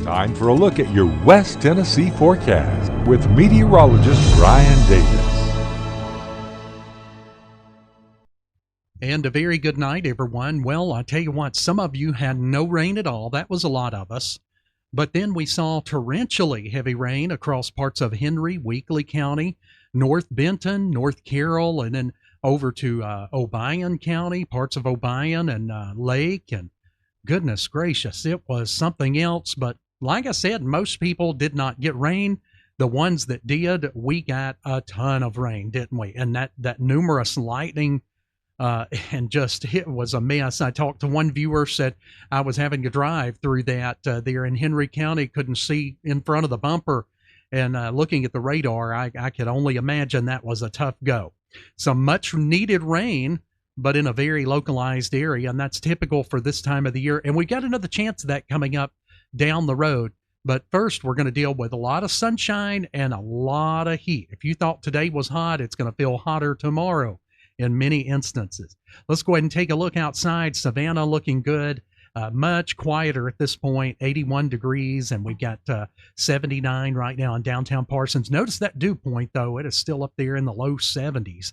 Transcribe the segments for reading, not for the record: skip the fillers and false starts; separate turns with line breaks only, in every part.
Time for a look at your West Tennessee forecast with meteorologist Brian Davis.
And a very good night, everyone. Well, I tell you what, some of you had no rain at all. That was a lot of us. But then we saw torrentially heavy rain across parts of Henry, Weakley County, North Benton, North Carroll, and then over to Obion County, parts of Obion and Lake. And goodness gracious, it was something else. But like I said, most people did not get rain. The ones that did, we got a ton of rain, didn't we? And that numerous lightning and just it was a mess. I talked to one viewer, said I was having to drive through that there in Henry County, couldn't see in front of the bumper, and looking at the radar, I could only imagine that was a tough go. Some much needed rain, but in a very localized area, and that's typical for this time of the year. And we got another chance of that coming up down the road. But first, we're going to deal with a lot of sunshine and a lot of heat. If you thought today was hot, it's going to feel hotter tomorrow in many instances. Let's go ahead and take a look outside. Savannah looking good, much quieter at this point, 81 degrees, and we've got 79 right now in downtown Parsons. Notice that dew point, though. It is still up there in the low 70s.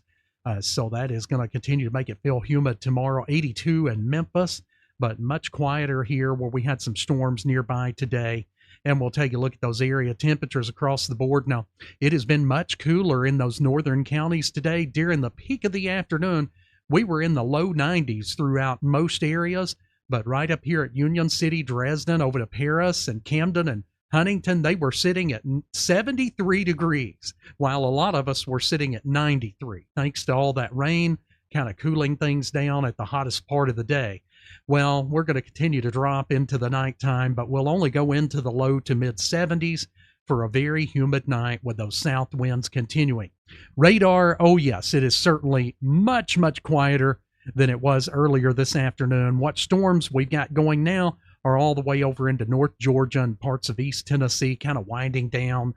So that is going to continue to make it feel humid tomorrow. 82 in Memphis, but much quieter here where we had some storms nearby today. And we'll take a look at those area temperatures across the board. Now, it has been much cooler in those northern counties today. During the peak of the afternoon, we were in the low 90s throughout most areas. But right up here at Union City, Dresden, over to Paris and Camden and Huntington, they were sitting at 73 degrees, while a lot of us were sitting at 93, thanks to all that rain kind of cooling things down at the hottest part of the day. Well, we're going to continue to drop into the nighttime, but we'll only go into the low to mid 70s for a very humid night with those south winds continuing. Radar, oh yes, it is certainly much, much quieter than it was earlier this afternoon. What storms we've got going now are all the way over into North Georgia and parts of East Tennessee, kind of winding down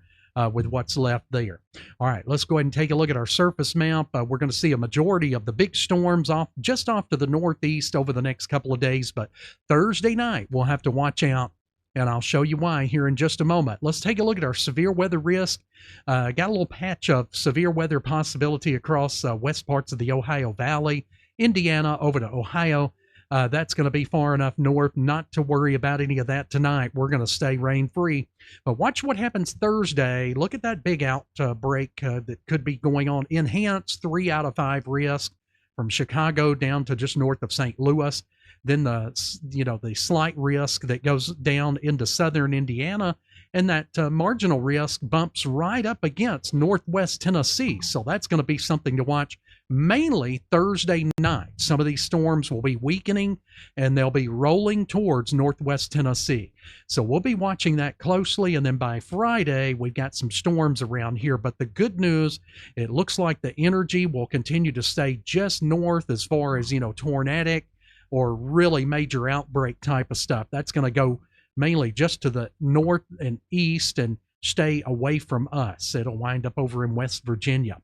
with what's left there. All right, let's go ahead and take a look at our surface map. We're going to see a majority of the big storms just off to the northeast over the next couple of days, but Thursday night we'll have to watch out, and I'll show you why here in just a moment. Let's take a look at our severe weather risk. Got a little patch of severe weather possibility across west parts of the Ohio Valley, Indiana over to Ohio. That's going to be far enough north not to worry about any of that tonight. We're going to stay rain-free. But watch what happens Thursday. Look at that big outbreak that could be going on. Enhanced 3 out of 5 risk from Chicago down to just north of St. Louis. Then the slight risk that goes down into southern Indiana, and that marginal risk bumps right up against northwest Tennessee. So that's going to be something to watch mainly Thursday night. Some of these storms will be weakening and they'll be rolling towards northwest Tennessee. So we'll be watching that closely. And then by Friday, we've got some storms around here. But the good news, it looks like the energy will continue to stay just north as far as, tornadic or really major outbreak type of stuff. That's going to go mainly just to the north and east and stay away from us. It'll wind up over in West Virginia.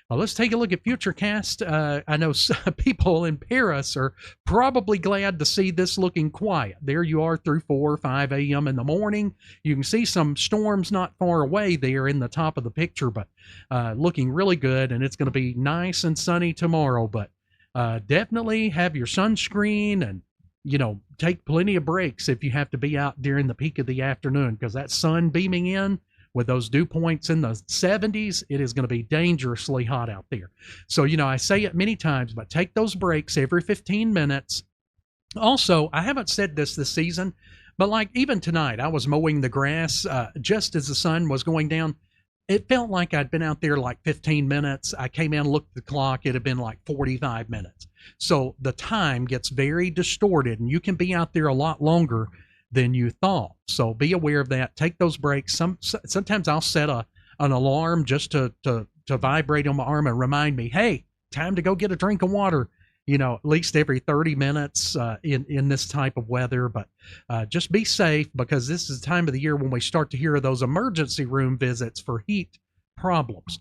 Now, let's take a look at Futurecast. I know people in Paris are probably glad to see this looking quiet. There you are through 4 or 5 a.m. in the morning. You can see some storms not far away there in the top of the picture, but looking really good, and it's going to be nice and sunny tomorrow. But definitely have your sunscreen and, take plenty of breaks if you have to be out during the peak of the afternoon, because that sun beaming in with those dew points in the 70s, it is going to be dangerously hot out there. So, I say it many times, but take those breaks every 15 minutes. Also, I haven't said this season, but like even tonight, I was mowing the grass just as the sun was going down. It felt like I'd been out there like 15 minutes. I came in, looked at the clock. It had been like 45 minutes. So the time gets very distorted, and you can be out there a lot longer than you thought. So be aware of that. Take those breaks. Sometimes I'll set an alarm just to vibrate on my arm and remind me, hey, time to go get a drink of water. At least every 30 minutes in this type of weather. But just be safe, because this is the time of the year when we start to hear of those emergency room visits for heat problems.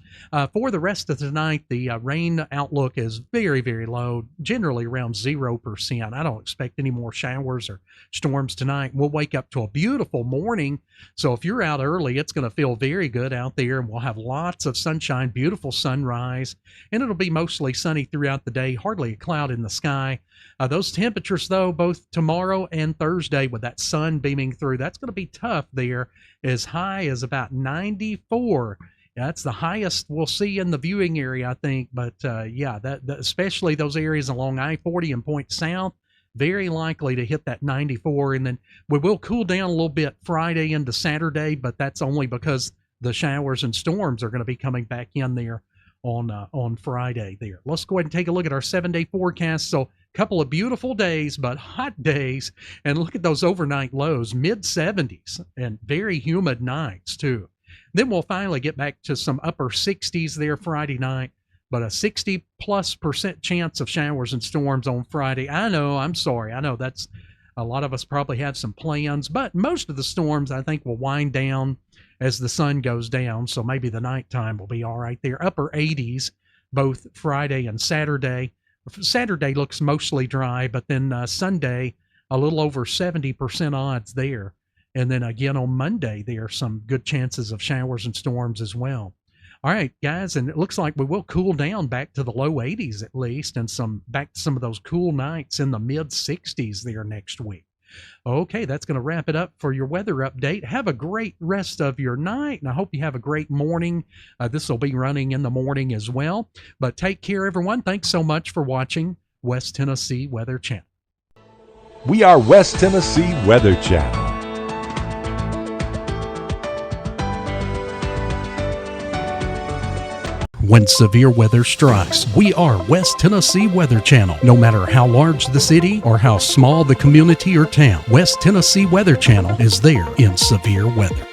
For the rest of the night, the rain outlook is very, very low, generally around 0%. I don't expect any more showers or storms tonight. We'll wake up to a beautiful morning. So if you're out early, it's going to feel very good out there, and we'll have lots of sunshine, beautiful sunrise, and it'll be mostly sunny throughout the day, hardly a cloud in the sky. Those temperatures, though, both tomorrow and Thursday with that sun beaming through, that's going to be tough there, as high as about 94. That's the highest we'll see in the viewing area, I think. But yeah, that especially those areas along I-40 and Point South, very likely to hit that 94. And then we will cool down a little bit Friday into Saturday, but that's only because the showers and storms are going to be coming back in there on Friday there. Let's go ahead and take a look at our 7-day forecast. So a couple of beautiful days, but hot days. And look at those overnight lows, mid-70s, and very humid nights too. Then we'll finally get back to some upper 60s there Friday night, but a 60+% chance of showers and storms on Friday. I know, I'm sorry. I know that's a lot of us probably have some plans, but most of the storms I think will wind down as the sun goes down. So maybe the nighttime will be all right there. Upper 80s, both Friday and Saturday. Saturday looks mostly dry, but then Sunday, a little over 70% odds there. And then again on Monday, there are some good chances of showers and storms as well. All right, guys, and it looks like we will cool down back to the low 80s at least, and back to some of those cool nights in the mid 60s there next week. Okay, that's going to wrap it up for your weather update. Have a great rest of your night, and I hope you have a great morning. This will be running in the morning as well. But take care, everyone. Thanks so much for watching West Tennessee Weather Channel.
We are West Tennessee Weather Channel.
When severe weather strikes, we are West Tennessee Weather Channel. No matter how large the city or how small the community or town, West Tennessee Weather Channel is there in severe weather.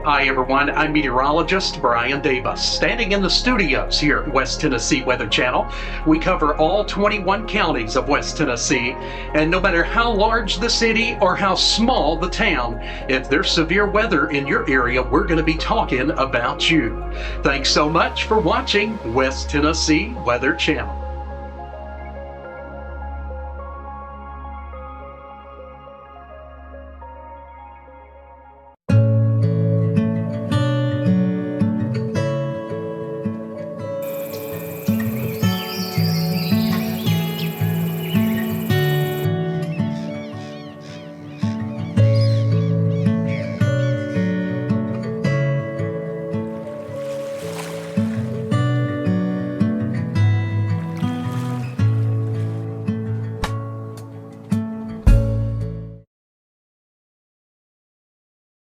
Hi everyone, I'm meteorologist Brian Davis, standing in the studios here at West Tennessee Weather Channel. We cover all 21 counties of West Tennessee, and no matter how large the city or how small the town, if there's severe weather in your area, we're going to be talking about you. Thanks so much for watching West Tennessee Weather Channel.